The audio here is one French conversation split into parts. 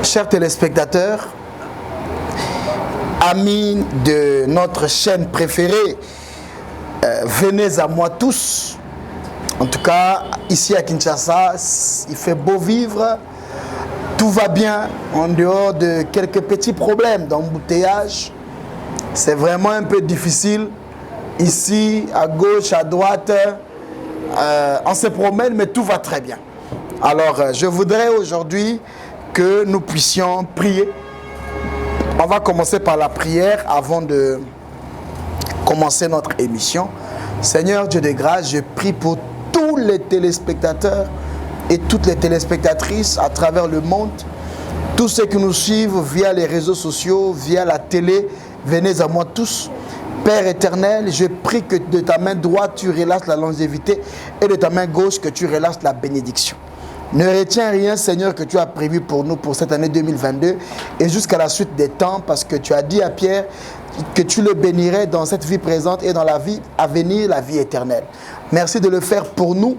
Chers téléspectateurs, amis de notre chaîne préférée, venez à moi tous. En tout cas, ici à Kinshasa, il fait beau vivre, tout va bien, en dehors de quelques petits problèmes d'embouteillage. C'est vraiment un peu difficile. Ici, à gauche, à droite, on se promène, mais tout va très bien. Alors, je voudrais aujourd'hui que nous puissions prier. On va commencer par la prière avant de commencer notre émission. Seigneur Dieu de grâce, je prie pour tous les téléspectateurs et toutes les téléspectatrices à travers le monde, tous ceux qui nous suivent via les réseaux sociaux, via la télé, venez à moi tous. Père éternel, je prie que de ta main droite tu relâches la longévité et de ta main gauche que tu relâches la bénédiction. Ne retiens rien, Seigneur, que tu as prévu pour nous pour cette année 2022 et jusqu'à la suite des temps, parce que tu as dit à Pierre que tu le bénirais dans cette vie présente et dans la vie à venir, la vie éternelle. Merci de le faire pour nous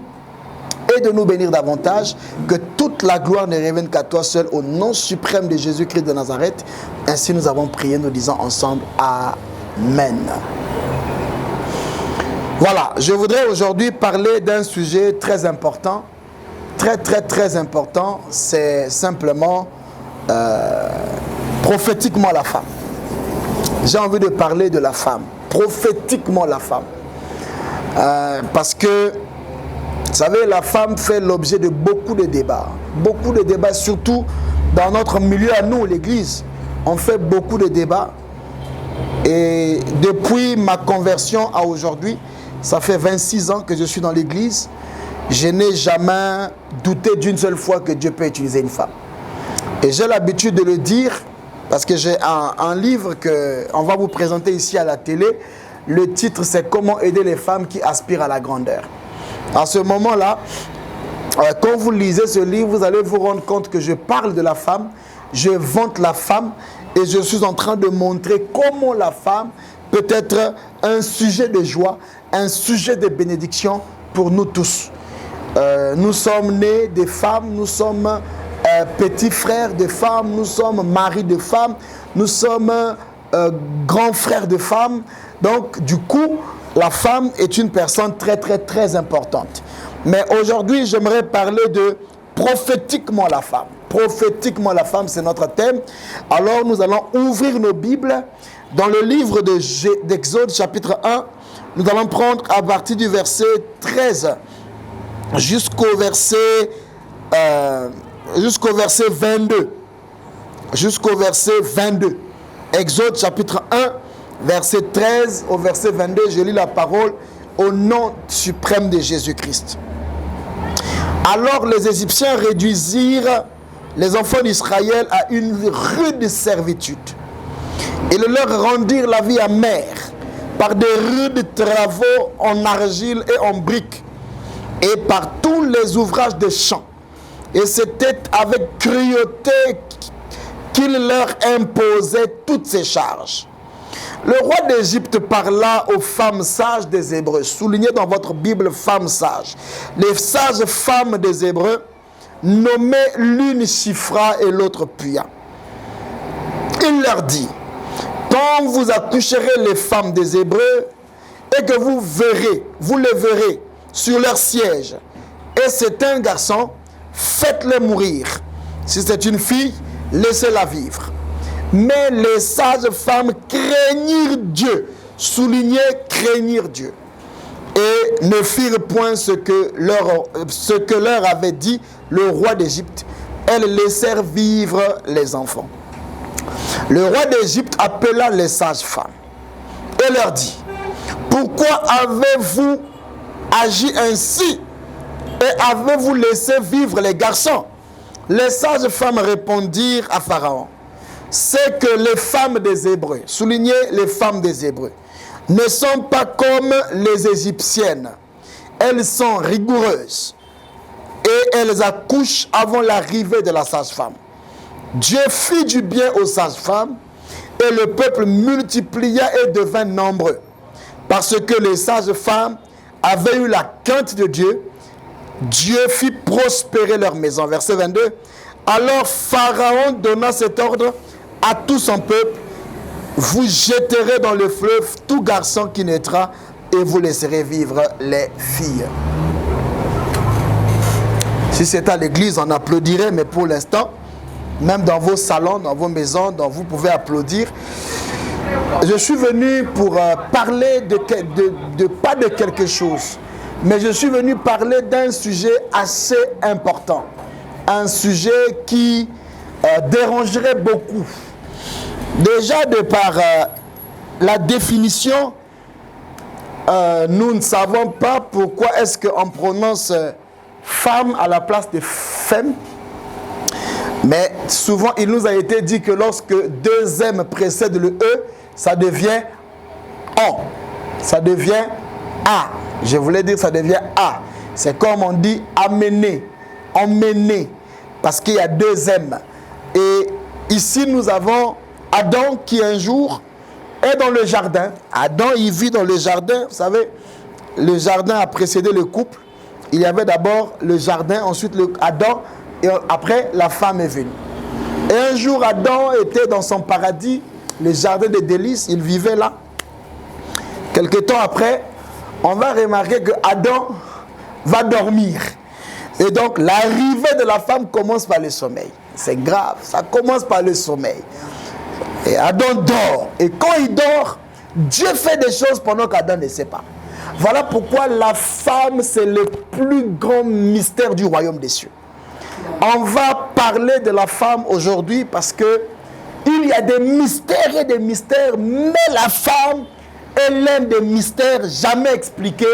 et de nous bénir davantage, que toute la gloire ne revienne qu'à toi seul, au nom suprême de Jésus-Christ de Nazareth. Ainsi nous avons prié, nous disons ensemble Amen. Voilà, je voudrais aujourd'hui parler d'un sujet très important, très important, c'est simplement prophétiquement la femme. J'ai envie de parler de la femme, prophétiquement la femme. Parce que, vous savez, la femme fait l'objet de beaucoup de débats, surtout dans notre milieu à nous, l'église. On fait beaucoup de débats. Et depuis ma conversion à aujourd'hui, ça fait 26 ans que je suis dans l'église, je n'ai jamais douté d'une seule fois que Dieu peut utiliser une femme. Et j'ai l'habitude de le dire parce que j'ai un livre qu'on va vous présenter ici à la télé. Le titre, c'est « Comment aider les femmes qui aspirent à la grandeur ». À ce moment-là, quand vous lisez ce livre, vous allez vous rendre compte que je parle de la femme, je vante la femme et je suis en train de montrer comment la femme peut être un sujet de joie, un sujet de bénédiction pour nous tous. Nous sommes nés des femmes, nous sommes petits frères de femmes, nous sommes maris de femmes, nous sommes grands frères de femmes. Donc, du coup, la femme est une personne très importante. Mais aujourd'hui, j'aimerais parler de prophétiquement la femme. Prophétiquement la femme, c'est notre thème. Alors, nous allons ouvrir nos Bibles dans le livre d'Exode, chapitre 1. Nous allons prendre à partir du verset 13 jusqu'au verset 22. Jusqu'au verset 22. Exode, chapitre 1, verset 13 au verset 22. Je lis la parole au nom suprême de Jésus-Christ. Alors les Égyptiens réduisirent les enfants d'Israël à une rude servitude. Ils leur rendirent la vie amère par des rudes travaux en argile et en briques et par tous les ouvrages des champs. Et c'était avec cruauté qu'il leur imposait toutes ces charges. Le roi d'Égypte parla aux femmes sages des Hébreux. Soulignez dans votre Bible femmes sages. Les sages femmes des Hébreux, nommées l'une Shifra et l'autre Puya. Il leur dit: quand vous accoucherez les femmes des Hébreux et que vous les verrez sur leur siège, et c'est un garçon, faites-le mourir. Si c'est une fille, laissez-la vivre. Mais les sages femmes craignirent Dieu, soulignez craignir Dieu, et ne firent point ce que leur avait dit le roi d'Égypte. Elles laissèrent vivre les enfants. Le roi d'Égypte appela les sages femmes et leur dit: pourquoi avez-vous agi ainsi et avez-vous laissé vivre les garçons? Les sages femmes répondirent à Pharaon: c'est que les femmes des Hébreux, soulignez les femmes des Hébreux, ne sont pas comme les Égyptiennes. Elles sont rigoureuses et elles accouchent avant l'arrivée de la sage-femme. Dieu fit du bien aux sages-femmes et le peuple multiplia et devint nombreux. Parce que les sages-femmes avaient eu la crainte de Dieu, Dieu fit prospérer leur maison. Verset 22. Alors Pharaon donna cet ordre à tout son peuple. Vous jetterez dans le fleuve tout garçon qui naîtra et vous laisserez vivre les filles. Si c'était à l'église, on applaudirait, mais pour l'instant, même dans vos salons, dans vos maisons, vous pouvez applaudir. Je suis venu pour parler pas de quelque chose, mais je suis venu parler d'un sujet assez important. Un sujet qui dérangerait beaucoup. Déjà, de par la définition, nous ne savons pas pourquoi est-ce qu'on prononce femme à la place de femme. Mais souvent, il nous a été dit que lorsque deux M précèdent le E, ça devient O. Ça devient A. Je voulais dire ça devient A. C'est comme on dit amener, emmener, parce qu'il y a deux M. Et ici, nous avons Adam qui un jour est dans le jardin. Adam, il vit dans le jardin. Vous savez, le jardin a précédé le couple. Il y avait d'abord le jardin, ensuite Adam, et après la femme est venue. Et un jour, Adam était dans son paradis, le jardin des délices, il vivait là. Quelque temps après, on va remarquer que Adam va dormir. Et donc, l'arrivée de la femme commence par le sommeil. C'est grave, ça commence par le sommeil. Et Adam dort. Et quand il dort, Dieu fait des choses pendant qu'Adam ne sait pas. Voilà pourquoi la femme, c'est le plus grand mystère du royaume des cieux. On va parler de la femme aujourd'hui parce que il y a des mystères et des mystères, mais la femme est l'un des mystères jamais expliqués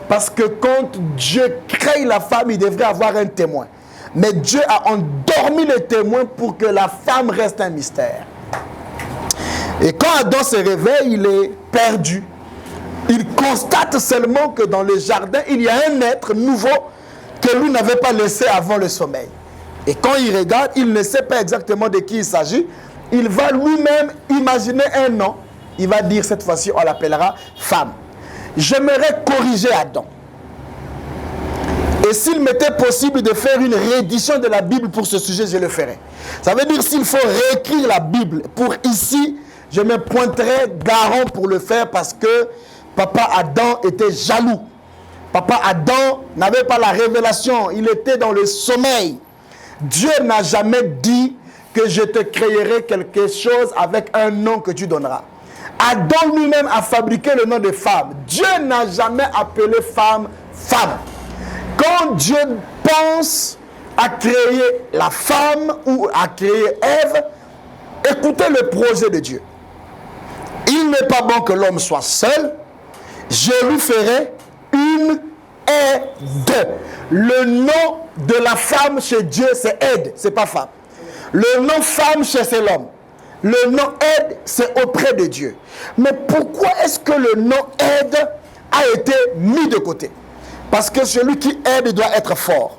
parce que quand Dieu crée la femme, il devrait avoir un témoin. Mais Dieu a endormi le témoin pour que la femme reste un mystère. Et quand Adam se réveille, il est perdu. Il constate seulement que dans le jardin, il y a un être nouveau que lui n'avait pas laissé avant le sommeil. Et quand il regarde, il ne sait pas exactement de qui il s'agit. Il va lui-même imaginer un nom. Il va dire cette fois-ci, on l'appellera femme. J'aimerais corriger Adam. Et s'il m'était possible de faire une réédition de la Bible pour ce sujet, je le ferais. Ça veut dire s'il faut réécrire la Bible pour ici, je me pointerai garant pour le faire parce que Papa Adam était jaloux. Papa Adam n'avait pas la révélation. Il était dans le sommeil. Dieu n'a jamais dit que je te créerai quelque chose avec un nom que tu donneras. Adam lui-même a fabriqué le nom de femme. Dieu n'a jamais appelé femme, femme. Quand Dieu pense à créer la femme ou à créer Ève, écoutez le projet de Dieu. Il n'est pas bon que l'homme soit seul. Je lui ferai une aide. Le nom de la femme chez Dieu, c'est aide, c'est pas femme. Le nom femme chez c'est l'homme. Le nom aide, c'est auprès de Dieu. Mais pourquoi est-ce que le nom aide a été mis de côté? Parce que celui qui aide doit être fort.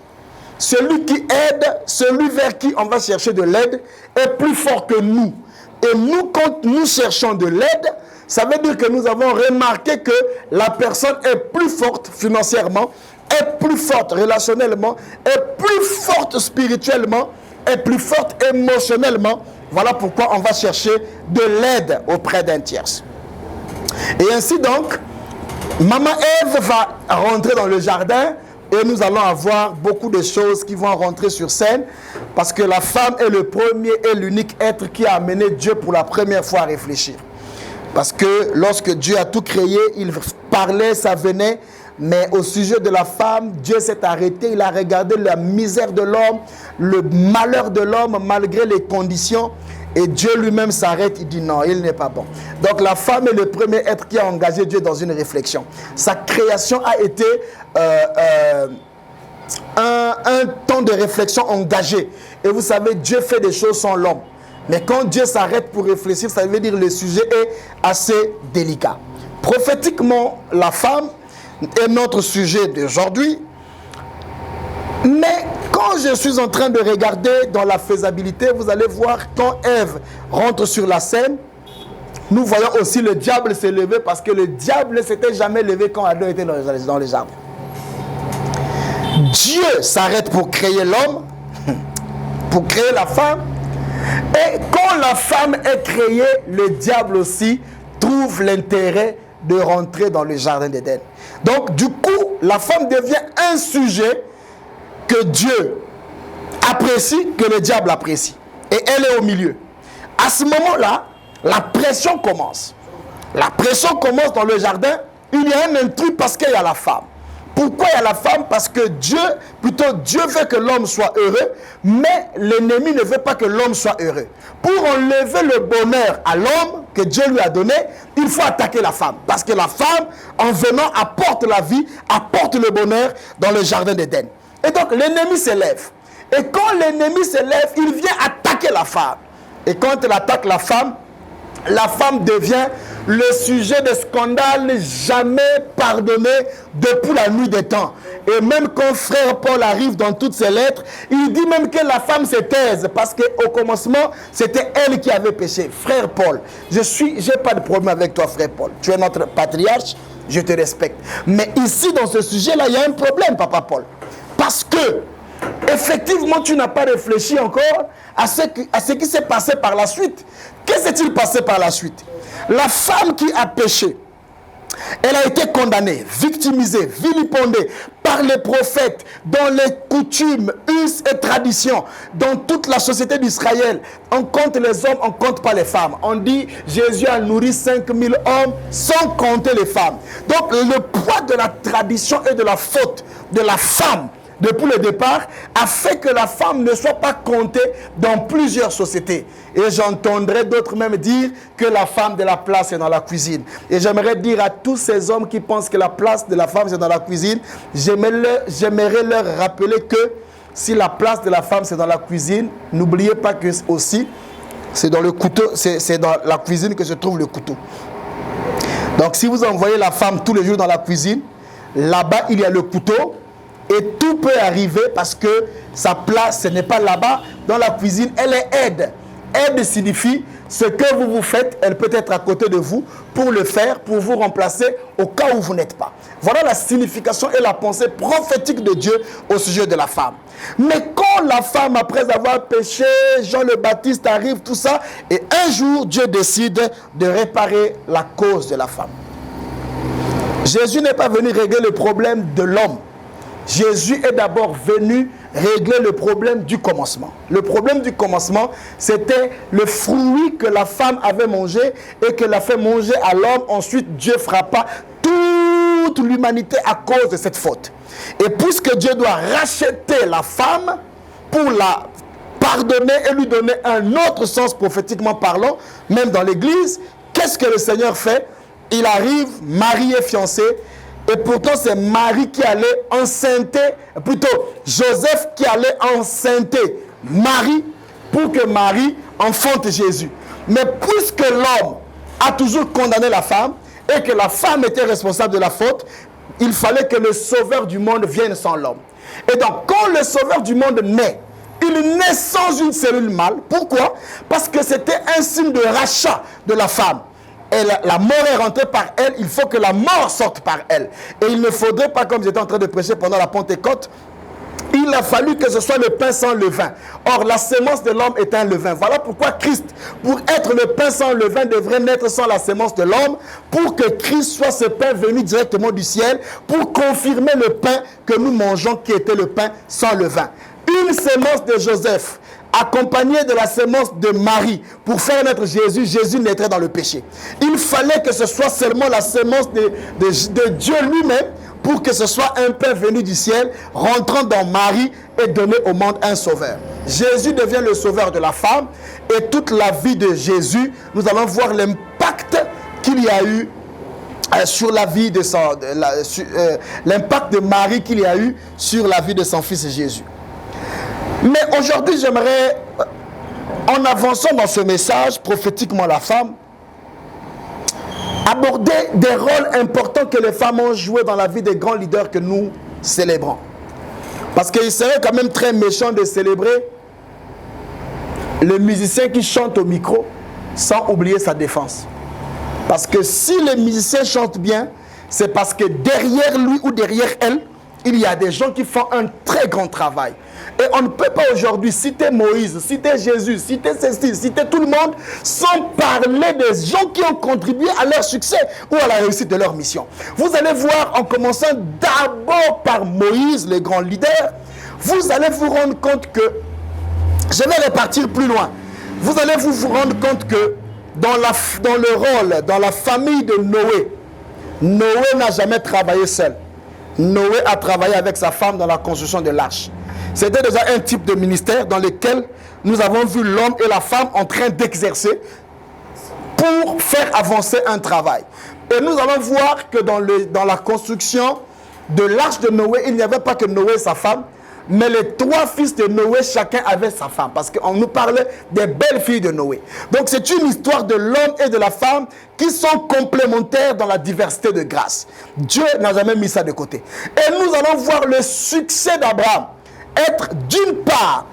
Celui qui aide, celui vers qui on va chercher de l'aide, est plus fort que nous. Et nous, quand nous cherchons de l'aide, ça veut dire que nous avons remarqué que la personne est plus forte financièrement, est plus forte relationnellement, est plus forte spirituellement, est plus forte émotionnellement. Voilà pourquoi on va chercher de l'aide auprès d'un tierce. Et ainsi donc, Maman Ève va rentrer dans le jardin et nous allons avoir beaucoup de choses qui vont rentrer sur scène parce que la femme est le premier et l'unique être qui a amené Dieu pour la première fois à réfléchir. Parce que lorsque Dieu a tout créé, il parlait, ça venait, mais au sujet de la femme, Dieu s'est arrêté, il a regardé la misère de l'homme, le malheur de l'homme malgré les conditions, et Dieu lui-même s'arrête, il dit non, il n'est pas bon. Donc la femme est le premier être qui a engagé Dieu dans une réflexion. Sa création a été un temps de réflexion engagé. Et vous savez, Dieu fait des choses sans l'homme. Mais quand Dieu s'arrête pour réfléchir, ça veut dire que le sujet est assez délicat. Prophétiquement, la femme est notre sujet d'aujourd'hui. Mais quand je suis en train de regarder dans la faisabilité, vous allez voir quand Ève rentre sur la scène, nous voyons aussi le diable se lever parce que le diable ne s'était jamais levé quand Adam était dans les arbres. Dieu s'arrête pour créer l'homme. pour créer la femme. Et quand la femme est créée, le diable aussi trouve l'intérêt de rentrer dans le jardin d'Éden. Donc, du coup, la femme devient un sujet que Dieu apprécie, que le diable apprécie. Et elle est au milieu. À ce moment-là, la pression commence. La pression commence dans le jardin. Il y a un intrus parce qu'il y a la femme. Pourquoi il y a la femme? Parce que Dieu veut que l'homme soit heureux, mais l'ennemi ne veut pas que l'homme soit heureux. Pour enlever le bonheur à l'homme que Dieu lui a donné, il faut attaquer la femme. Parce que la femme, en venant, apporte la vie, apporte le bonheur dans le jardin d'Éden. Et donc l'ennemi s'élève. Et quand l'ennemi s'élève, il vient attaquer la femme. Et quand il attaque la femme devient le sujet de scandale jamais pardonné depuis la nuit des temps. Et même quand frère Paul arrive dans toutes ses lettres, il dit même que la femme se taise parce qu'au commencement, c'était elle qui avait péché. Frère Paul, j'ai pas de problème avec toi, frère Paul. Tu es notre patriarche, je te respecte. Mais ici, dans ce sujet-là, il y a un problème, papa Paul. Parce que, effectivement, tu n'as pas réfléchi encore à ce qui s'est passé par la suite. Qu'est-ce qui s'est passé par la suite? La femme qui a péché, elle a été condamnée, victimisée, vilipendée par les prophètes, dans les coutumes, us et traditions, dans toute la société d'Israël. On compte les hommes, on ne compte pas les femmes. On dit Jésus a nourri 5000 hommes sans compter les femmes. Donc le poids de la tradition et de la faute de la femme depuis le départ, a fait que la femme ne soit pas comptée dans plusieurs sociétés. Et j'entendrai d'autres même dire que la femme de la place est dans la cuisine. Et j'aimerais dire à tous ces hommes qui pensent que la place de la femme c'est dans la cuisine, j'aimerais leur rappeler que si la place de la femme c'est dans la cuisine, n'oubliez pas que aussi c'est dans le couteau, c'est dans la cuisine que se trouve le couteau. Donc si vous envoyez la femme tous les jours dans la cuisine, là-bas il y a le couteau. Et tout peut arriver parce que sa place, ce n'est pas là-bas. Dans la cuisine, elle est aide. Aide signifie ce que vous faites, elle peut être à côté de vous pour le faire, pour vous remplacer au cas où vous n'êtes pas. Voilà la signification et la pensée prophétique de Dieu au sujet de la femme. Mais quand la femme, après avoir péché, Jean le Baptiste arrive, tout ça, et un jour, Dieu décide de réparer la cause de la femme. Jésus n'est pas venu régler le problème de l'homme. Jésus est d'abord venu régler le problème du commencement. Le problème du commencement, c'était le fruit que la femme avait mangé et qu'elle a fait manger à l'homme. Ensuite, Dieu frappa toute l'humanité à cause de cette faute. Et puisque Dieu doit racheter la femme pour la pardonner et lui donner un autre sens prophétiquement parlant, même dans l'église, qu'est-ce que le Seigneur fait? Il arrive, Marie est fiancée, et pourtant c'est Marie qui allait enceinter, plutôt Joseph qui allait enceinter Marie pour que Marie enfante Jésus. Mais puisque l'homme a toujours condamné la femme et que la femme était responsable de la faute, il fallait que le sauveur du monde vienne sans l'homme. Et donc quand le sauveur du monde naît, il naît sans une cellule mâle. Pourquoi? Parce que c'était un signe de rachat de la femme. Et la mort est rentrée par elle, il faut que la mort sorte par elle. Et il ne faudrait pas, comme j'étais en train de prêcher pendant la Pentecôte, il a fallu que ce soit le pain sans levain. Or, la sémence de l'homme est un levain. Voilà pourquoi Christ, pour être le pain sans levain, devrait naître sans la sémence de l'homme, pour que Christ soit ce pain venu directement du ciel, pour confirmer le pain que nous mangeons, qui était le pain sans levain. Une sémence de Joseph, accompagné de la sémence de Marie, pour faire naître Jésus, Jésus naîtrait dans le péché. Il fallait que ce soit seulement la sémence de Dieu lui-même, pour que ce soit un pain venu du ciel, rentrant dans Marie et donner au monde un sauveur. Jésus devient le sauveur de la femme, et toute la vie de Jésus, nous allons voir l'impact qu'il y a eu sur la vie de l'impact de Marie qu'il y a eu sur la vie de son fils Jésus. Mais aujourd'hui, j'aimerais, en avançant dans ce message, prophétiquement la femme, aborder des rôles importants que les femmes ont joués dans la vie des grands leaders que nous célébrons. Parce qu'il serait quand même très méchant de célébrer le musicien qui chante au micro sans oublier sa défense. Parce que si le musicien chante bien, c'est parce que derrière lui ou derrière elle, il y a des gens qui font un très grand travail. Et on ne peut pas aujourd'hui citer Moïse, citer Jésus, citer Cécile, citer tout le monde sans parler des gens qui ont contribué à leur succès ou à la réussite de leur mission. Vous allez voir, en commençant d'abord par Moïse, le grand leader, vous allez vous rendre compte que, je vais repartir plus loin, vous allez vous rendre compte que dans le rôle, dans la famille de Noé, Noé n'a jamais travaillé seul. Noé a travaillé avec sa femme dans la construction de l'arche. C'était déjà un type de ministère dans lequel nous avons vu l'homme et la femme en train d'exercer pour faire avancer un travail. Et nous allons voir que dans la construction de l'arche de Noé, il n'y avait pas que Noé et sa femme, mais les 3 fils de Noé, chacun avait sa femme. Parce qu'on nous parlait des belles filles de Noé. Donc c'est une histoire de l'homme et de la femme qui sont complémentaires dans la diversité de grâce. Dieu n'a jamais mis ça de côté. Et nous allons voir le succès d'Abraham être d'une part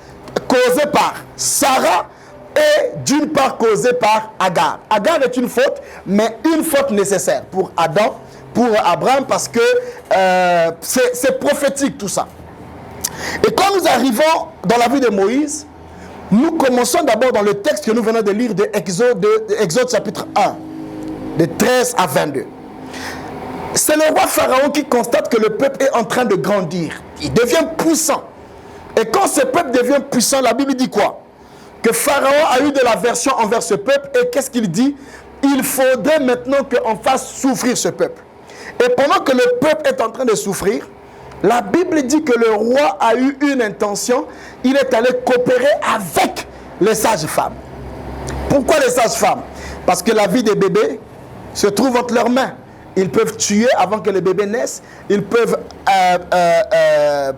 causé par Sarah et d'une part causé par Agar. Agar est une faute, mais une faute nécessaire pour Adam, pour Abraham, parce que c'est prophétique tout ça. Et quand nous arrivons dans la vie de Moïse, nous commençons d'abord dans le texte que nous venons de lire de Exode chapitre 1, de 13 à 22. C'est le roi Pharaon qui constate que le peuple est en train de grandir. Il devient puissant. Et quand ce peuple devient puissant, la Bible dit quoi? Que Pharaon a eu de l'aversion envers ce peuple. Et qu'est-ce qu'il dit? Il faudrait maintenant qu'on fasse souffrir ce peuple. Et pendant que le peuple est en train de souffrir, la Bible dit que le roi a eu une intention. Il est allé coopérer avec les sages-femmes. Pourquoi les sages-femmes? Parce que la vie des bébés se trouve entre leurs mains. Ils peuvent tuer avant que les bébés naissent. Ils peuvent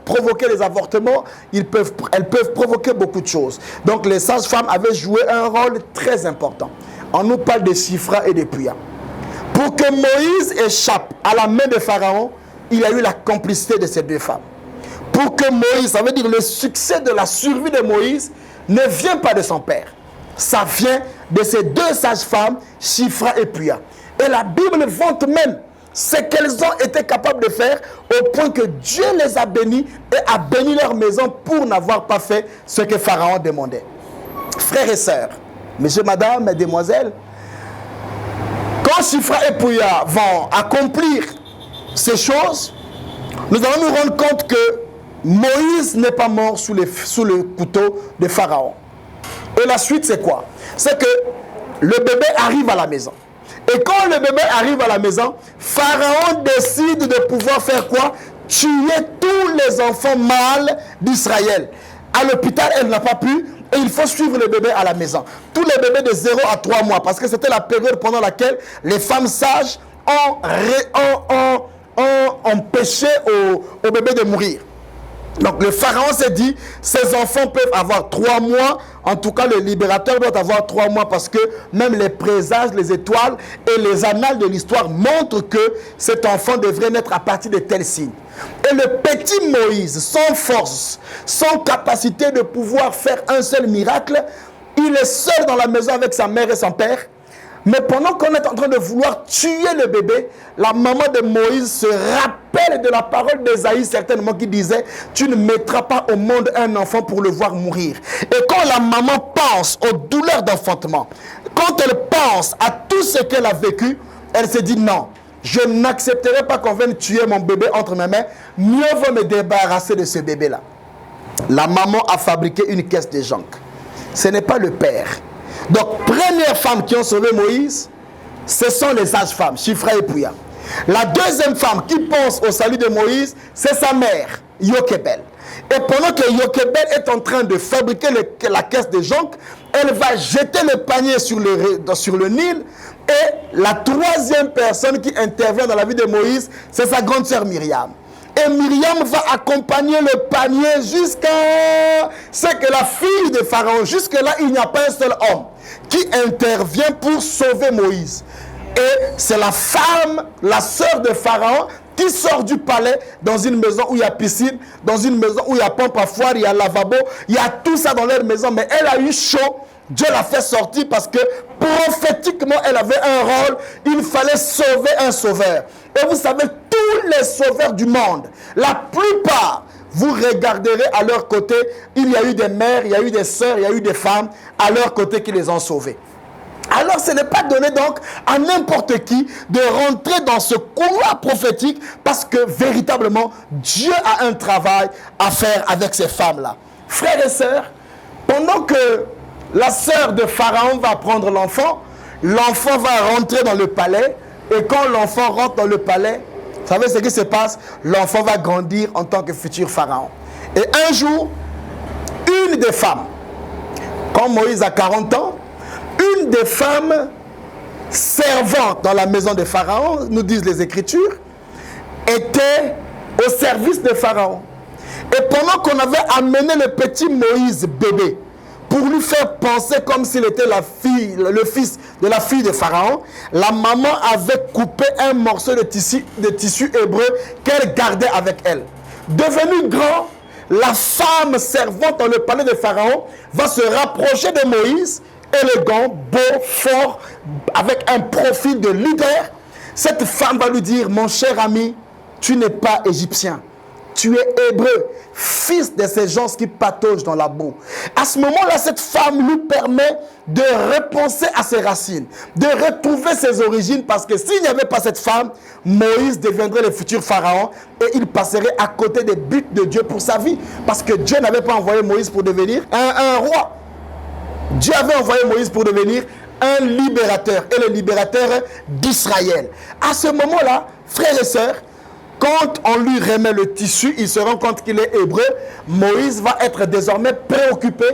provoquer les avortements. Elles peuvent provoquer beaucoup de choses. Donc les sages-femmes avaient joué un rôle très important. On nous parle de Shifra et de Puya. Pour que Moïse échappe à la main de Pharaon, il y a eu la complicité de ces 2 femmes. Pour que Moïse, ça veut dire le succès de la survie de Moïse, ne vient pas de son père. Ça vient de ces 2 sages-femmes, Shifra et Puya. Et la Bible vante même ce qu'elles ont été capables de faire au point que Dieu les a bénis et a béni leur maison pour n'avoir pas fait ce que Pharaon demandait. Frères et sœurs, messieurs, madame, mesdemoiselles, quand Shifra et Puya vont accomplir ces choses, nous allons nous rendre compte que Moïse n'est pas mort sous le couteau de Pharaon. Et la suite, c'est quoi? C'est que le bébé arrive à la maison. Et quand le bébé arrive à la maison, Pharaon décide de pouvoir faire quoi? Tuer tous les enfants mâles d'Israël. À l'hôpital, elle n'a pas pu. Et il faut suivre le bébé à la maison. Tous les bébés de 0 à 3 mois. Parce que c'était la période pendant laquelle les femmes sages ont empêché au bébé de mourir. Donc le pharaon s'est dit, ces enfants peuvent avoir 3 mois, en tout cas le libérateur doit avoir 3 mois parce que même les présages, les étoiles et les annales de l'histoire montrent que cet enfant devrait naître à partir de tels signes. Et le petit Moïse, sans force, sans capacité de pouvoir faire un seul miracle, il est seul dans la maison avec sa mère et son père. Mais pendant qu'on est en train de vouloir tuer le bébé, la maman de Moïse se rappelle de la parole d'Ésaïe certainement qui disait « Tu ne mettras pas au monde un enfant pour le voir mourir ». Et quand la maman pense aux douleurs d'enfantement, quand elle pense à tout ce qu'elle a vécu, elle se dit « Non, je n'accepterai pas qu'on vienne tuer mon bébé entre mes mains, mieux vaut me débarrasser de ce bébé-là ». La maman a fabriqué une caisse de jonc. Ce n'est pas le père. Donc, première femme qui ont sauvé Moïse, ce sont les sages-femmes, Shifra et Puya. La deuxième femme qui pense au salut de Moïse, c'est sa mère, Yokebel. Et pendant que Yokebel est en train de fabriquer la caisse de jonc, elle va jeter le panier sur le Nil. Et la troisième personne qui intervient dans la vie de Moïse, c'est sa grande sœur Myriam. Et Myriam va accompagner le panier jusqu'à ce que la fille de Pharaon, jusque-là, il n'y a pas un seul homme qui intervient pour sauver Moïse. Et c'est la femme, la sœur de Pharaon, qui sort du palais dans une maison où il y a piscine, dans une maison où il y a pompe à foire, il y a lavabo, il y a tout ça dans leur maison. Mais elle a eu chaud Dieu l'a fait sortir parce que prophétiquement, elle avait un rôle. Il fallait sauver un sauveur. Et vous savez, tous les sauveurs du monde, la plupart, vous regarderez à leur côté, il y a eu des mères, il y a eu des sœurs, il y a eu des femmes à leur côté qui les ont sauvés. Alors ce n'est pas donné donc à n'importe qui de rentrer dans ce couloir prophétique parce que véritablement Dieu a un travail à faire avec ces femmes-là. Frères et sœurs, pendant que la sœur de Pharaon va prendre l'enfant, l'enfant va rentrer dans le palais et quand l'enfant rentre dans le palais, vous savez ce qui se passe? L'enfant va grandir en tant que futur Pharaon. Et un jour, une des femmes, quand Moïse a 40 ans, une des femmes servantes dans la maison de Pharaon, nous disent les Écritures, était au service de Pharaon. Et pendant qu'on avait amené le petit Moïse bébé pour lui faire penser comme s'il était le fils de la fille de Pharaon, la maman avait coupé un morceau de tissu hébreu qu'elle gardait avec elle. Devenue grand, la femme servante dans le palais de Pharaon va se rapprocher de Moïse, élégant, beau, fort, avec un profil de leader. Cette femme va lui dire: mon cher ami, tu n'es pas égyptien, tu es hébreu, fils de ces gens qui pataugent dans la boue. À ce moment-là, cette femme lui permet de repenser à ses racines, de retrouver ses origines, parce que s'il n'y avait pas cette femme, Moïse deviendrait le futur pharaon et il passerait à côté des buts de Dieu pour sa vie, parce que Dieu n'avait pas envoyé Moïse pour devenir un roi. Dieu avait envoyé Moïse pour devenir un libérateur, et le libérateur d'Israël. À ce moment-là, frères et sœurs, quand on lui remet le tissu, il se rend compte qu'il est hébreu. Moïse va être désormais préoccupé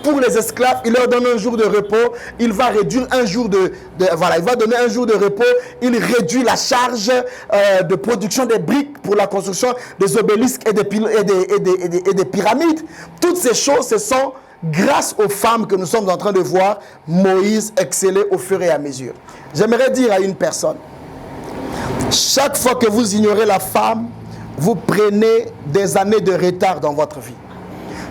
pour les esclaves. Il leur donne un jour de repos. Il va réduire un jour il va donner un jour de repos. Il réduit la charge de production des briques pour la construction des obélisques et des pyramides. Toutes ces choses, ce sont grâce aux femmes que nous sommes en train de voir Moïse exceller au fur et à mesure. J'aimerais dire à une personne: chaque fois que vous ignorez la femme, vous prenez des années de retard dans votre vie.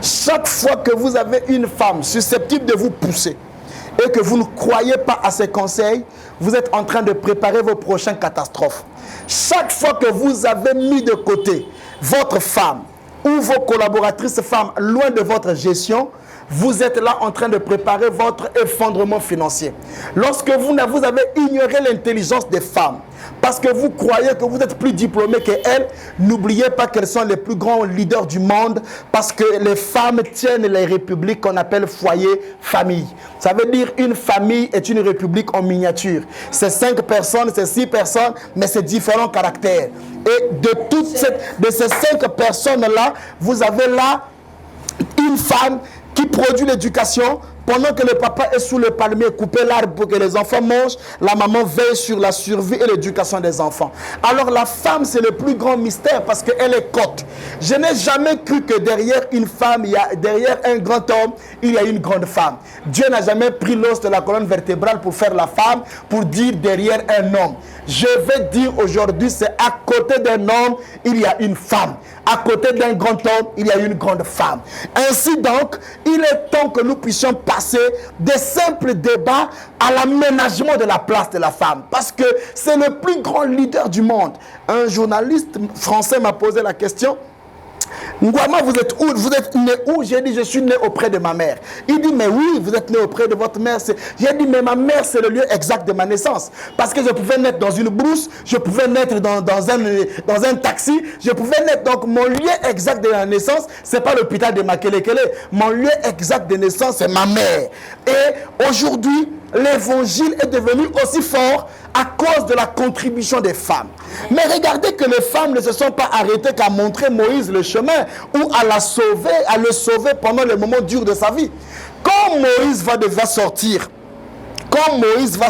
Chaque fois que vous avez une femme susceptible de vous pousser et que vous ne croyez pas à ses conseils, vous êtes en train de préparer vos prochaines catastrophes. Chaque fois que vous avez mis de côté votre femme ou vos collaboratrices femmes loin de votre gestion, vous êtes là en train de préparer votre effondrement financier. Lorsque vous avez ignoré l'intelligence des femmes, parce que vous croyez que vous êtes plus diplômé qu'elles, n'oubliez pas qu'elles sont les plus grands leaders du monde, parce que les femmes tiennent les républiques qu'on appelle foyer, famille. Ça veut dire une famille est une république en miniature. C'est 5 personnes, c'est 6 personnes, mais c'est différents caractères. Et de ces 5 personnes-là, vous avez là une femme qui produit l'éducation. Pendant que le papa est sous le palmier, couper l'arbre pour que les enfants mangent, la maman veille sur la survie et l'éducation des enfants. Alors la femme, c'est le plus grand mystère parce qu'elle est cote. Je n'ai jamais cru que derrière une femme, derrière un grand homme, il y a une grande femme. Dieu n'a jamais pris l'os de la colonne vertébrale pour faire la femme, pour dire derrière un homme. Je vais dire aujourd'hui, c'est à côté d'un homme, il y a une femme. À côté d'un grand homme, il y a une grande femme. Ainsi donc, il est temps que nous puissions passer des simples débats à l'aménagement de la place de la femme. Parce que c'est le plus grand leader du monde. Un journaliste français m'a posé la question: Ngouama, vous êtes où? Vous êtes né où? J'ai dit: je suis né auprès de ma mère. Il dit: mais oui, vous êtes né auprès de votre mère. J'ai dit: mais ma mère, c'est le lieu exact de ma naissance. Parce que je pouvais naître dans une brousse, je pouvais naître dans un taxi, je pouvais naître. Donc mon lieu exact de la naissance, c'est pas l'hôpital de Makelekele. Mon lieu exact de naissance, c'est ma mère. Et aujourd'hui, l'évangile est devenu aussi fort à cause de la contribution des femmes. Mais regardez que les femmes ne se sont pas arrêtées qu'à montrer Moïse le chemin ou à le sauver pendant les moments durs de sa vie. Quand Moïse va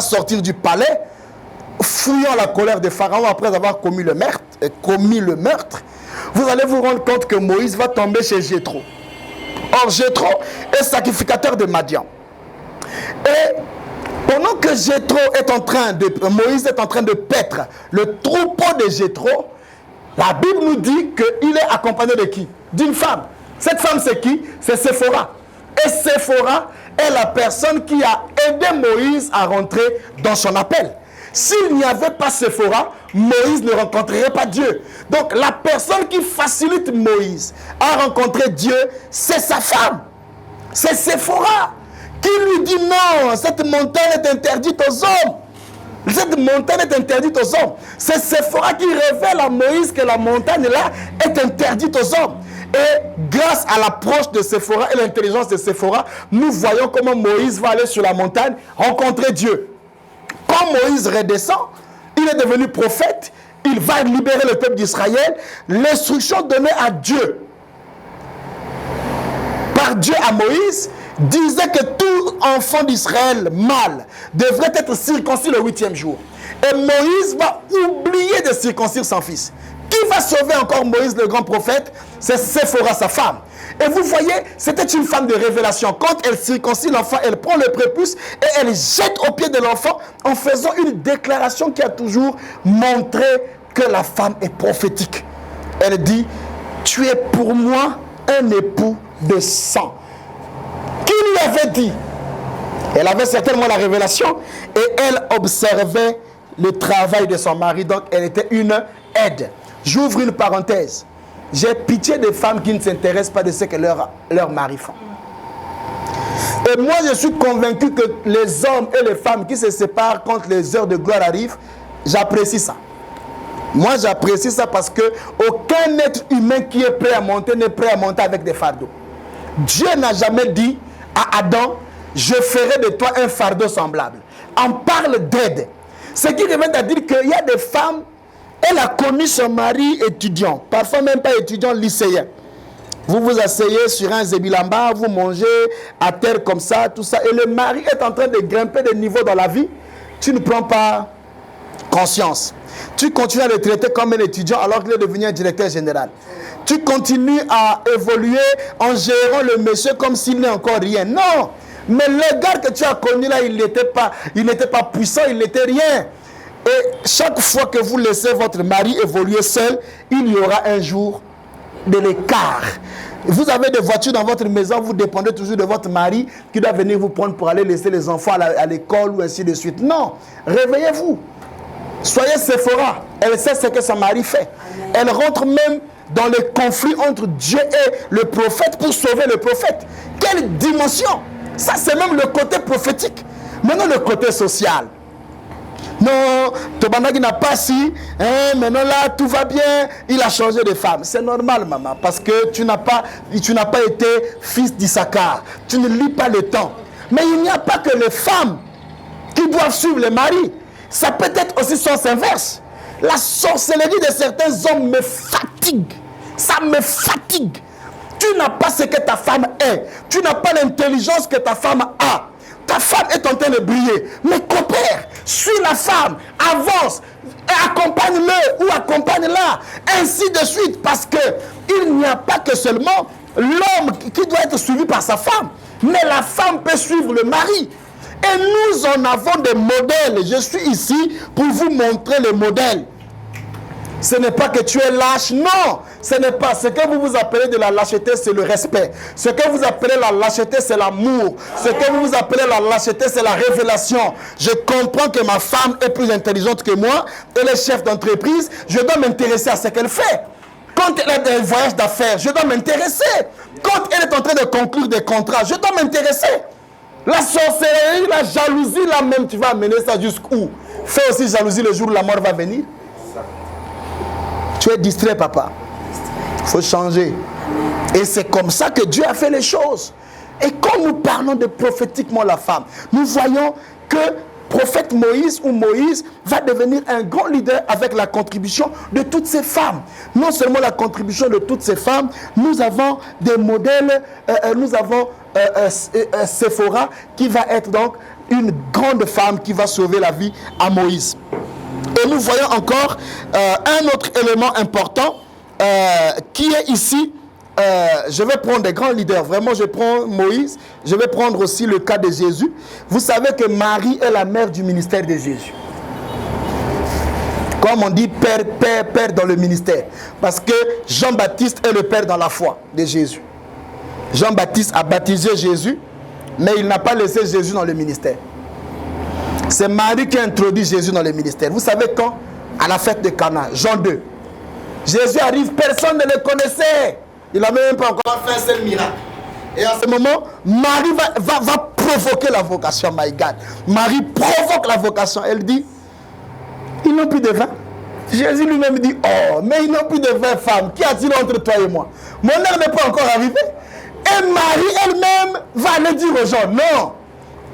sortir du palais, fuyant la colère de Pharaon après avoir commis le meurtre, vous allez vous rendre compte que Moïse va tomber chez Jéthro. Or, Jéthro est sacrificateur de Madian. Et pendant que Moïse est en train de paître le troupeau de Jéthro, la Bible nous dit qu'il est accompagné de qui? D'une femme. Cette femme, c'est qui? C'est Séphora. Et Séphora est la personne qui a aidé Moïse à rentrer dans son appel. S'il n'y avait pas Séphora, Moïse ne rencontrerait pas Dieu. Donc la personne qui facilite Moïse à rencontrer Dieu, c'est sa femme. C'est Séphora qui lui dit non, cette montagne est interdite aux hommes. Cette montagne est interdite aux hommes. C'est Séphora qui révèle à Moïse que la montagne là est interdite aux hommes. Et grâce à l'approche de Séphora et l'intelligence de Séphora, nous voyons comment Moïse va aller sur la montagne rencontrer Dieu. Quand Moïse redescend, il est devenu prophète, il va libérer le peuple d'Israël. L'instruction donnée à Dieu, par Dieu à Moïse, disait que tout enfant d'Israël mâle devrait être circoncis le 8e jour. Et Moïse va oublier de circoncire son fils. Qui va sauver encore Moïse, le grand prophète? C'est Séphora, sa femme. Et vous voyez, c'était une femme de révélation. Quand elle circoncie l'enfant, elle prend le prépuce et elle jette au pied de l'enfant en faisant une déclaration qui a toujours montré que la femme est prophétique. Elle dit, tu es pour moi un époux de sang. Qui lui avait dit? Elle avait certainement la révélation et elle observait le travail de son mari. Donc elle était une aide. J'ouvre une parenthèse. J'ai pitié des femmes qui ne s'intéressent pas de ce que leur mari font. Et moi, je suis convaincu que les hommes et les femmes qui se séparent quand les heures de gloire arrivent, j'apprécie ça. Moi, j'apprécie ça parce que aucun être humain qui est prêt à monter n'est prêt à monter avec des fardeaux. Dieu n'a jamais dit à Adam, je ferai de toi un fardeau semblable. On parle d'aide. Ce qui revient à dire qu'il y a des femmes. Elle a connu son mari étudiant, parfois même pas étudiant, lycéen. Vous vous asseyez sur un zébilamba, vous mangez à terre comme ça, tout ça, et le mari est en train de grimper de niveau dans la vie. Tu ne prends pas conscience. Tu continues à le traiter comme un étudiant alors qu'il est devenu un directeur général. Tu continues à évoluer en gérant le monsieur comme s'il n'est encore rien. Non, mais le gars que tu as connu là, il n'était pas puissant, il n'était rien. Et chaque fois que vous laissez votre mari évoluer seul, il y aura un jour de l'écart. Vous avez des voitures dans votre maison, vous dépendez toujours de votre mari qui doit venir vous prendre pour aller laisser les enfants à l'école ou ainsi de suite. Non, réveillez-vous. Soyez Séphora. Elle sait ce que son mari fait. Elle rentre même dans le conflit entre Dieu et le prophète pour sauver le prophète. Quelle dimension! Ça, c'est même le côté prophétique. Maintenant, le côté social. Non, Tobandagi n'a pas si, maintenant là, tout va bien, il a changé de femme. C'est normal, maman, parce que tu n'as pas été fils d'Issachar. Tu ne lis pas le temps. Mais il n'y a pas que les femmes qui doivent suivre les maris. Ça peut être aussi sens inverse. La sorcellerie de certains hommes me fatigue. Ça me fatigue. Tu n'as pas ce que ta femme est. Tu n'as pas l'intelligence que ta femme a. Ta femme est en train de briller. Mais coopère, suis la femme, avance, accompagne-le ou accompagne-la, ainsi de suite. Parce qu'il n'y a pas que seulement l'homme qui doit être suivi par sa femme, mais la femme peut suivre le mari. Et nous en avons des modèles. Je suis ici pour vous montrer les modèles. Ce n'est pas que tu es lâche, non. Ce n'est pas. Ce que vous appelez de la lâcheté, c'est le respect. Ce que vous appelez la lâcheté, c'est l'amour. Ce que vous appelez la lâcheté, c'est la révélation. Je comprends que ma femme est plus intelligente que moi. Elle est chef d'entreprise. Je dois m'intéresser à ce qu'elle fait. Quand elle a des voyages d'affaires, je dois m'intéresser. Quand elle est en train de conclure des contrats, je dois m'intéresser. La sorcellerie, la jalousie, là même, tu vas amener ça jusqu'où? Fais aussi jalousie le jour où la mort va venir. Tu es distrait, papa. Il faut changer. Et c'est comme ça que Dieu a fait les choses. Et quand nous parlons de prophétiquement la femme, nous voyons que prophète Moïse ou Moïse va devenir un grand leader avec la contribution de toutes ces femmes. Non seulement la contribution de toutes ces femmes, nous avons des modèles, nous avons Séphora qui va être donc une grande femme qui va sauver la vie à Moïse. Et nous voyons encore un autre élément important qui est ici. Je vais prendre des grands leaders. Vraiment, je prends Moïse. Je vais prendre aussi le cas de Jésus. Vous savez que Marie est la mère du ministère de Jésus. Comme on dit, père dans le ministère. Parce que Jean-Baptiste est le père dans la foi de Jésus. Jean-Baptiste a baptisé Jésus, mais il n'a pas laissé Jésus dans le ministère. C'est Marie qui a introduit Jésus dans le ministère. Vous savez quand? À la fête de Cana, Jean 2. Jésus arrive, personne ne le connaissait. Il n'a même pas encore fait un seul miracle. Et à ce moment, Marie va provoquer la vocation. My God. Marie provoque la vocation. Elle dit, ils n'ont plus de vin. Jésus lui-même dit, oh, mais ils n'ont plus de vin, femme. Qu'y a-t-il entre toi et moi? Mon heure n'est pas encore arrivée. Et Marie elle-même va aller dire aux gens, non,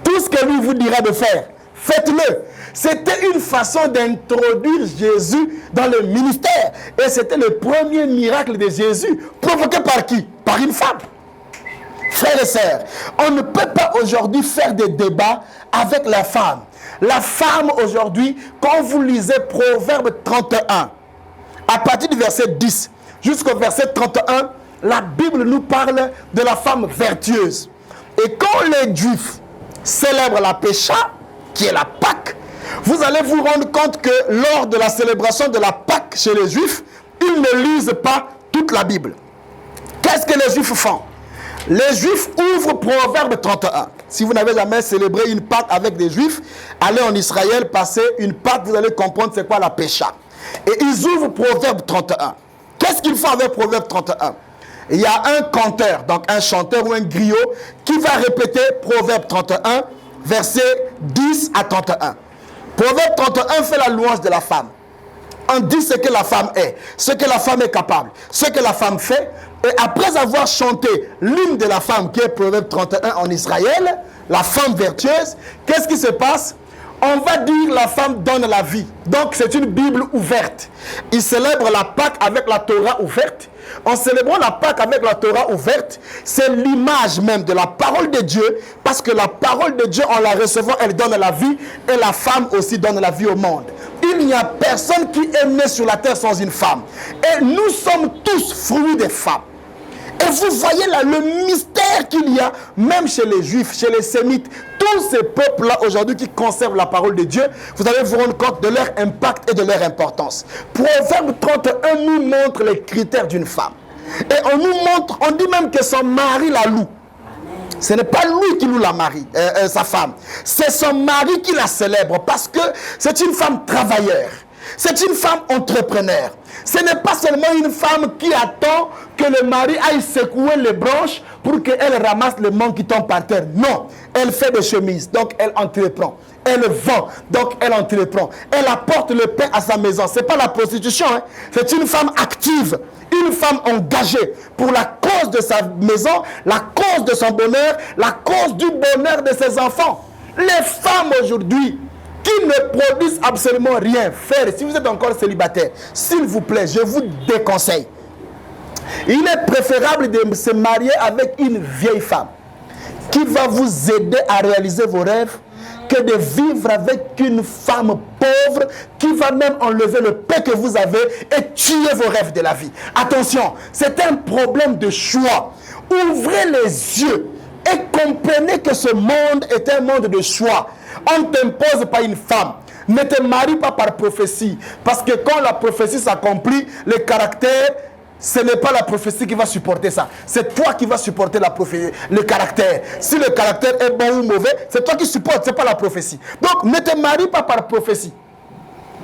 tout ce que lui vous dira de faire, faites-le. C'était une façon d'introduire Jésus dans le ministère. Et c'était le premier miracle de Jésus, provoqué par qui? Par une femme. Frères et sœurs, on ne peut pas aujourd'hui faire des débats avec la femme. La femme aujourd'hui, quand vous lisez Proverbe 31, à partir du verset 10 jusqu'au verset 31, la Bible nous parle de la femme vertueuse. Et quand les Juifs célèbrent la Pécha, qui est la Pâque, vous allez vous rendre compte que lors de la célébration de la Pâque chez les Juifs, ils ne lisent pas toute la Bible. Qu'est-ce que les Juifs font? Les Juifs ouvrent Proverbe 31. Si vous n'avez jamais célébré une Pâque avec des Juifs, allez en Israël, passez une Pâque, vous allez comprendre c'est quoi la Pécha. Et ils ouvrent Proverbe 31. Qu'est-ce qu'ils font avec Proverbe 31? Il y a un canteur, donc un chanteur ou un griot, qui va répéter Proverbe 31, versets 10 à 31. Proverbe 31 fait la louange de la femme. On dit ce que la femme est, ce que la femme est capable, ce que la femme fait. Et après avoir chanté l'hymne de la femme, qui est Proverbe 31 en Israël, la femme vertueuse, qu'est-ce qui se passe? On va dire la femme donne la vie. Donc c'est une Bible ouverte. Ils célèbrent la Pâque avec la Torah ouverte. En célébrant la Pâque avec la Torah ouverte, c'est l'image même de la parole de Dieu, parce que la parole de Dieu, en la recevant, elle donne la vie, et la femme aussi donne la vie au monde. Il n'y a personne qui est né sur la terre sans une femme. Et nous sommes tous fruits des femmes. Et vous voyez là le mystère qu'il y a, même chez les Juifs, chez les Sémites, tous ces peuples-là aujourd'hui qui conservent la parole de Dieu, vous allez vous rendre compte de leur impact et de leur importance. Proverbe 31 nous montre les critères d'une femme. Et on nous montre, on dit même que son mari la loue. Ce n'est pas lui qui loue sa femme. C'est son mari qui la célèbre parce que c'est une femme travailleuse. C'est une femme entrepreneur. Ce n'est pas seulement une femme qui attend que le mari aille secouer les branches pour qu'elle ramasse le mangue qui tombe par terre. Non, elle fait des chemises, donc elle entreprend. Elle vend, donc elle entreprend. Elle apporte le pain à sa maison. Ce n'est pas la prostitution, hein. C'est une femme active, une femme engagée pour la cause de sa maison, la cause de son bonheur, la cause du bonheur de ses enfants. Les femmes aujourd'hui qui ne produisent absolument rien, frère, si vous êtes encore célibataire, s'il vous plaît, je vous déconseille. Il est préférable de se marier avec une vieille femme qui va vous aider à réaliser vos rêves que de vivre avec une femme pauvre qui va même enlever le pain que vous avez et tuer vos rêves de la vie. Attention, c'est un problème de choix. Ouvrez les yeux et comprenez que ce monde est un monde de choix. On ne t'impose pas une femme. Ne te marie pas par prophétie. Parce que quand la prophétie s'accomplit, le caractère, ce n'est pas la prophétie qui va supporter ça. C'est toi qui vas supporter la prophétie, le caractère. Si le caractère est bon ou mauvais, c'est toi qui supportes, ce n'est pas la prophétie. Donc ne te marie pas par prophétie.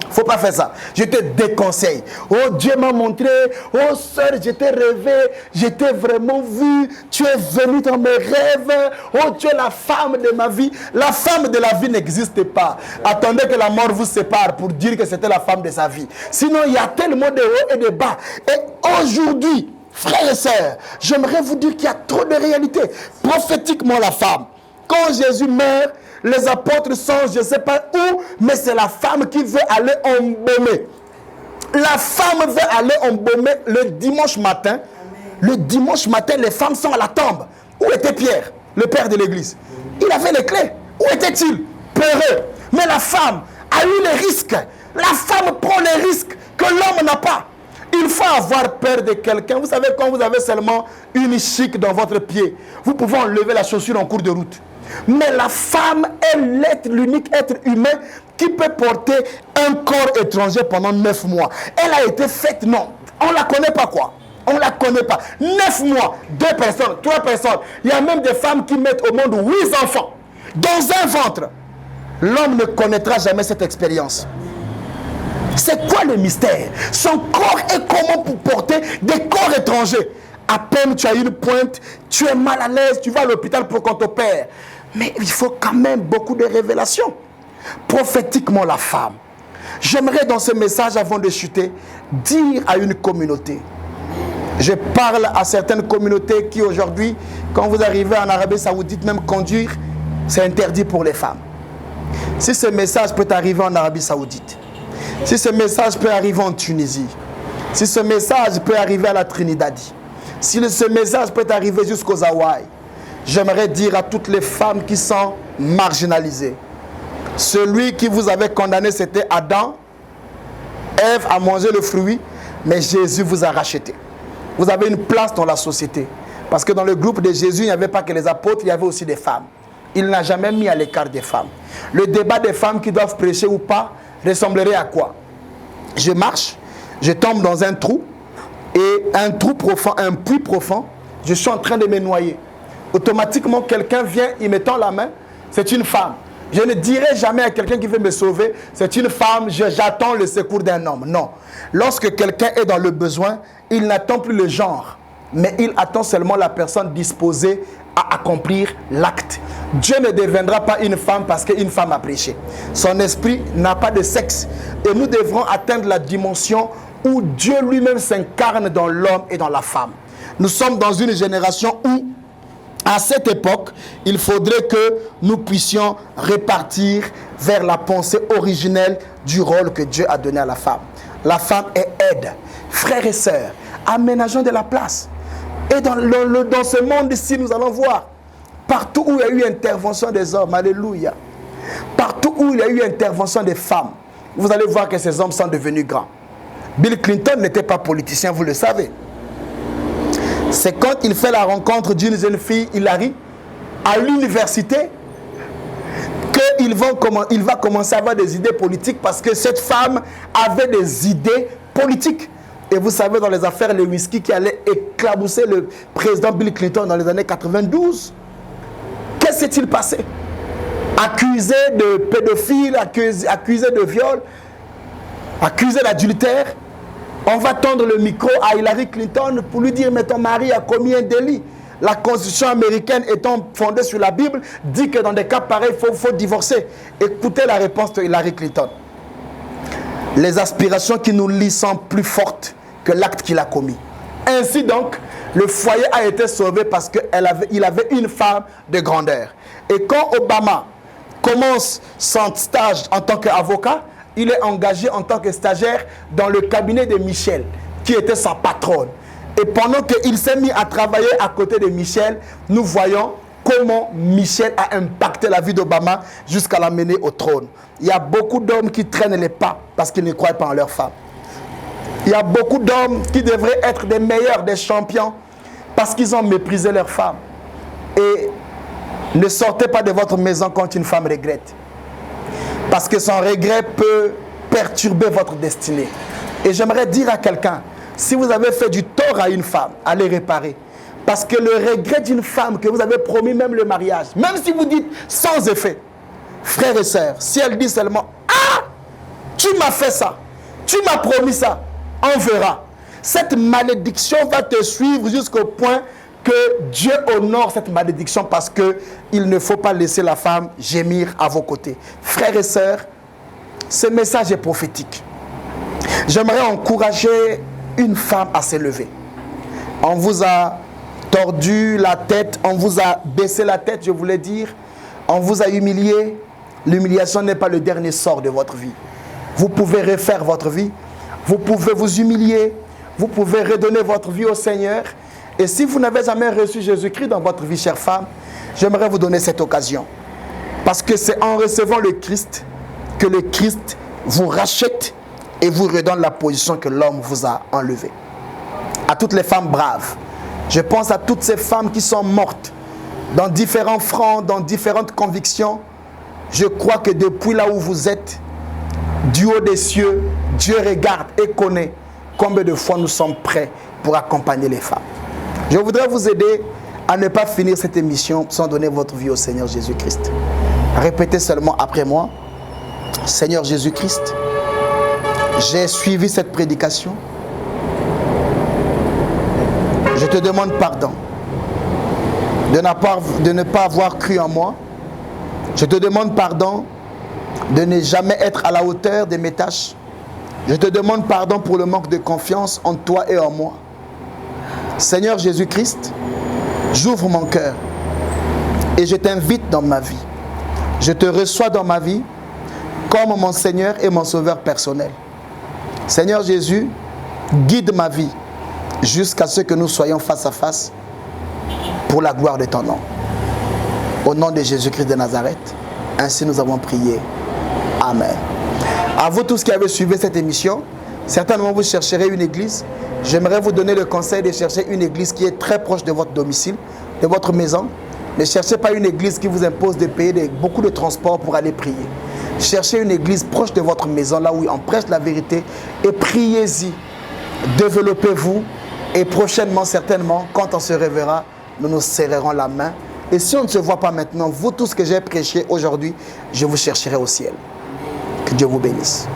Il ne faut pas faire ça. Je te déconseille. Oh, Dieu m'a montré. Oh, sœur, je t'ai rêvé. Je t'ai vraiment vu. Tu es venu dans mes rêves. Oh, tu es la femme de ma vie. La femme de la vie n'existe pas. Attendez que la mort vous sépare pour dire que c'était la femme de sa vie. Sinon, il y a tellement de hauts et de bas. Et aujourd'hui, frères et sœurs, j'aimerais vous dire qu'il y a trop de réalités. Prophétiquement, la femme. Quand Jésus meurt, les apôtres sont, je ne sais pas où, mais c'est la femme qui veut aller embaumer. La femme veut aller embaumer le dimanche matin. Le dimanche matin, les femmes sont à la tombe. Où était Pierre, le père de l'église? Il avait les clés. Où était-il? Peureux. Mais la femme a eu les risques. La femme prend les risques que l'homme n'a pas. Il faut avoir peur de quelqu'un. Vous savez, quand vous avez seulement une chic dans votre pied, vous pouvez enlever la chaussure en cours de route. Mais la femme est l'unique être humain qui peut porter un corps étranger pendant 9 mois. Elle a été faite, non. On ne la connaît pas quoi. On ne la connaît pas. 9 mois, 2 personnes, 3 personnes. Il y a même des femmes qui mettent au monde 8 enfants dans un ventre. L'homme ne connaîtra jamais cette expérience. C'est quoi le mystère? Son corps est comment pour porter des corps étrangers? À peine tu as une pointe, tu es mal à l'aise, tu vas à l'hôpital pour qu'on t'opère. Mais il faut quand même beaucoup de révélations. Prophétiquement, la femme. J'aimerais dans ce message, avant de chuter, dire à une communauté. Je parle à certaines communautés qui aujourd'hui, quand vous arrivez en Arabie Saoudite, même conduire, c'est interdit pour les femmes. Si ce message peut arriver en Arabie Saoudite, si ce message peut arriver en Tunisie, si ce message peut arriver à la Trinidad, si ce message peut arriver jusqu'aux Hawaï, j'aimerais dire à toutes les femmes qui sont marginalisées, celui qui vous avait condamné, c'était Adam. Ève a mangé le fruit, mais Jésus vous a racheté. Vous avez une place dans la société. Parce que dans le groupe de Jésus, il n'y avait pas que les apôtres, il y avait aussi des femmes. Il n'a jamais mis à l'écart des femmes. Le débat des femmes qui doivent prêcher ou pas ressemblerait à quoi? Je marche, je tombe dans un trou, et un trou profond, un puits profond, je suis en train de me noyer. Automatiquement, quelqu'un vient, il me tend la main, c'est une femme. Je ne dirai jamais à quelqu'un qui veut me sauver, c'est une femme, j'attends le secours d'un homme. Non. Lorsque quelqu'un est dans le besoin, il n'attend plus le genre, mais il attend seulement la personne disposée à accomplir l'acte. Dieu ne deviendra pas une femme parce qu'une femme a prêché. Son esprit n'a pas de sexe. Et nous devrons atteindre la dimension où Dieu lui-même s'incarne dans l'homme et dans la femme. Nous sommes dans une génération où, à cette époque, il faudrait que nous puissions répartir vers la pensée originelle du rôle que Dieu a donné à la femme. La femme est aide. Frères et sœurs, aménageons de la place. Et dans ce monde-ci, nous allons voir, partout où il y a eu intervention des hommes, alléluia, partout où il y a eu intervention des femmes, vous allez voir que ces hommes sont devenus grands. Bill Clinton n'était pas politicien, vous le savez. C'est quand il fait la rencontre d'une jeune fille, Hillary, à l'université, qu'il va commencer à avoir des idées politiques parce que cette femme avait des idées politiques. Et vous savez, dans les affaires Lewinsky qui allait éclabousser le président Bill Clinton dans les années 92, qu'est-ce qui s'est-il passé? Accusé de pédophile, accusé de viol, accusé d'adultère. On va tendre le micro à Hillary Clinton pour lui dire, mais ton mari a commis un délit. La constitution américaine étant fondée sur la Bible, dit que dans des cas pareils, il faut divorcer. Écoutez la réponse de Hillary Clinton. Les aspirations qui nous lient sont plus fortes que l'acte qu'il a commis. Ainsi donc, le foyer a été sauvé parce qu'il avait une femme de grandeur. Et quand Obama commence son stage en tant qu'avocat, il est engagé en tant que stagiaire dans le cabinet de Michelle, qui était sa patronne. Et pendant qu'il s'est mis à travailler à côté de Michelle, nous voyons comment Michelle a impacté la vie d'Obama jusqu'à l'amener au trône. Il y a beaucoup d'hommes qui traînent les pas parce qu'ils ne croient pas en leur femme. Il y a beaucoup d'hommes qui devraient être des meilleurs, des champions, parce qu'ils ont méprisé leur femme. Et ne sortez pas de votre maison quand une femme regrette. Parce que son regret peut perturber votre destinée. Et j'aimerais dire à quelqu'un, si vous avez fait du tort à une femme, allez réparer. Parce que le regret d'une femme que vous avez promis même le mariage, même si vous dites sans effet, frères et sœurs, si elle dit seulement « Ah, tu m'as fait ça, tu m'as promis ça », on verra. Cette malédiction va te suivre jusqu'au point que Dieu honore cette malédiction parce qu'il ne faut pas laisser la femme gémir à vos côtés. Frères et sœurs, ce message est prophétique. J'aimerais encourager une femme à s'élever. On vous a tordu la tête, on vous a baissé la tête, je voulais dire. On vous a humilié. L'humiliation n'est pas le dernier sort de votre vie. Vous pouvez refaire votre vie. Vous pouvez vous humilier. Vous pouvez redonner votre vie au Seigneur. Et si vous n'avez jamais reçu Jésus-Christ dans votre vie, chère femme, j'aimerais vous donner cette occasion. Parce que c'est en recevant le Christ que le Christ vous rachète et vous redonne la position que l'homme vous a enlevée. À toutes les femmes braves, je pense à toutes ces femmes qui sont mortes dans différents fronts, dans différentes convictions. Je crois que depuis là où vous êtes, du haut des cieux, Dieu regarde et connaît combien de fois nous sommes prêts pour accompagner les femmes. Je voudrais vous aider à ne pas finir cette émission sans donner votre vie au Seigneur Jésus-Christ. Répétez seulement après moi. Seigneur Jésus-Christ, j'ai suivi cette prédication. Je te demande pardon de ne pas avoir cru en moi. Je te demande pardon de ne jamais être à la hauteur de mes tâches. Je te demande pardon pour le manque de confiance en toi et en moi. Seigneur Jésus-Christ, j'ouvre mon cœur et je t'invite dans ma vie. Je te reçois dans ma vie comme mon Seigneur et mon Sauveur personnel. Seigneur Jésus, guide ma vie jusqu'à ce que nous soyons face à face pour la gloire de ton nom. Au nom de Jésus-Christ de Nazareth, ainsi nous avons prié. Amen. À vous tous qui avez suivi cette émission, certainement vous chercherez une église. J'aimerais vous donner le conseil de chercher une église qui est très proche de votre domicile, de votre maison. Ne cherchez pas une église qui vous impose de payer beaucoup de transport pour aller prier. Cherchez une église proche de votre maison, là où on prêche la vérité, et priez-y. Développez-vous et prochainement, certainement, quand on se reverra, nous nous serrerons la main. Et si on ne se voit pas maintenant, vous tous que j'ai prêché aujourd'hui, je vous chercherai au ciel. Que Dieu vous bénisse.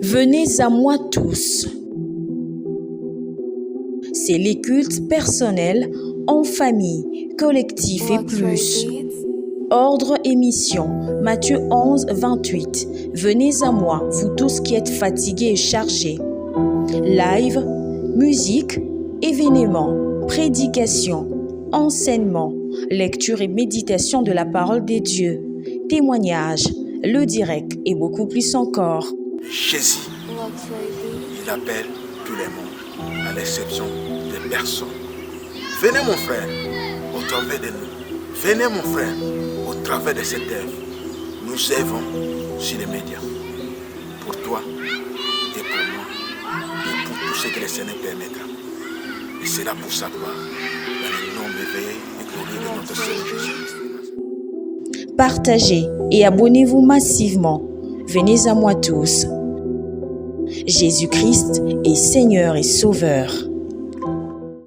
Venez à moi tous. C'est les cultes personnels, en famille, collectifs et plus. Ordre et mission, Matthieu 11, 28. Venez à moi, vous tous qui êtes fatigués et chargés. Live, musique, événements, prédication, enseignement, lecture et méditation de la parole des dieux, témoignages, le direct et beaucoup plus encore. Jésus, il appelle tout le monde, à l'exception des personnes. Venez mon frère, au travers de nous. Venez mon frère, au travers de cette œuvre. Nous œuvrons sur les médias. Pour toi et pour moi, et pour tout ce que le Seigneur permettra. Et c'est là pour sa gloire, dans le nom merveilleux et glorieux de notre Seigneur Jésus. Partagez et abonnez-vous massivement. Venez à moi tous. Jésus-Christ est Seigneur et Sauveur.